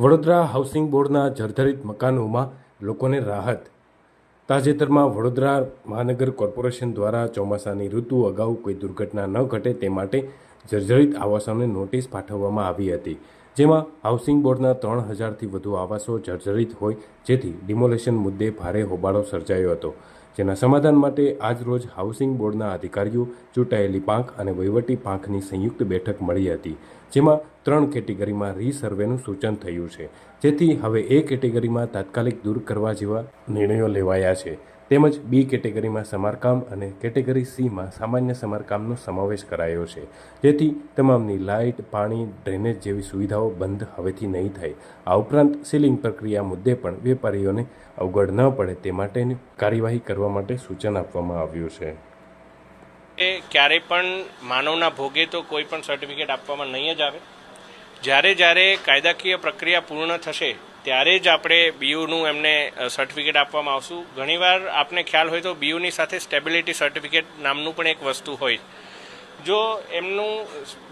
Vadodara housing બોર્ડના જર્જરિત મકાનોમાં લોકોને રાહત। તાજેતરમાં વડોદરા મહાનગર કોર્પોરેશન દ્વારા ચોમાસાની ઋતુ અગાઉ કોઈ દુર્ઘટના ન ઘટે તે માટે જર્જરિત આવાસોને નોટિસ પાઠવવામાં આવી હતી, જેમાં હાઉસિંગ બોર્ડના 3000થી વધુ આવાસો જર્જરિત હોય, જેથી ડિમોલેશન મુદ્દે ભારે હોબાળો સર્જાયો હતો, જેના સમાધાન માટે આજરોજ હાઉસિંગ બોર્ડના અધિકારીઓ, ચૂંટાયેલી પાંખ અને વહીવટી પાંખની સંયુક્ત બેઠક મળી હતી, જેમાં 3 કેટેગરીમાં રીસર્વેનું સૂચન થયું છે, જેથી હવે એ કેટેગરીમાં તાત્કાલિક દૂર કરવા જેવા નિર્ણયો લેવાયા છે, તેમજ બી કેટેગરીમાં સમારકામ અને કેટેગરી સીમાં સામાન્ય સમારકામનો સમાવેશ કરાયો છે, જેથી તમામની લાઇટ, પાણી, ડ્રેનેજ જેવી સુવિધાઓ બંધ હવેથી નહીં થાય। આ ઉપરાંત સીલિંગ પ્રક્રિયા મુદ્દે પણ વેપારીઓને અવગડ ન પડે તે માટેની કાર્યવાહી કરવા માટે સૂચન આપવામાં આવ્યું છે। ક્યારે પણ માનવના ભોગે તો કોઈ પણ સર્ટિફિકેટ આપવામાં નહીં જ આવે। જ્યારે કાયદાકીય પ્રક્રિયા પૂર્ણ થશે ત્યારે જ આપણે બીયુનું એમને સર્ટિફિકેટ આપવામાં આવશું। ઘણીવાર આપને ખ્યાલ હોય તો બીયુની સાથે સ્ટેબિલિટી સર્ટિફિકેટ નામનું પણ એક વસ્તુ હોય। જો એમનું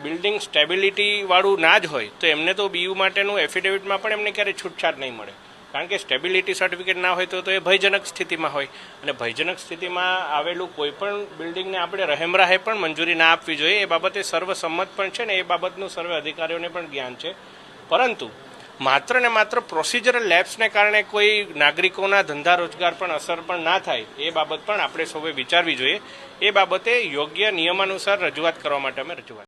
બિલ્ડિંગ સ્ટેબિલિટીવાળું ના જ હોય તો એમને તો બીયુ માટેનું એફિડેવિટમાં પણ એમને ક્યારેય છૂટછાટ નહીં મળે, કારણ કે સ્ટેબિલિટી સર્ટિફિકેટ ના હોય તો એ ભયજનક સ્થિતિમાં હોય, અને ભયજનક સ્થિતિમાં આવેલું કોઈ પણ બિલ્ડિંગને આપણે રહેમરાહે પણ મંજૂરી ના આપવી જોઈએ। એ બાબતે સર્વસંમત પણ છે ને એ બાબતનું સર્વે અધિકારીઓને પણ જ્ઞાન છે, પરંતુ માત્ર ને માત્ર પ્રોસિજરલ લેબ્સને કારણે કોઈ નાગરિકોના ધંધા રોજગાર પણ અસર પણ ના થાય એ બાબત પણ આપણે સૌએ વિચારવી જોઈએ। એ બાબતે યોગ્ય નિયમાનુસાર રજૂઆત કરવા માટે અમે રજૂઆત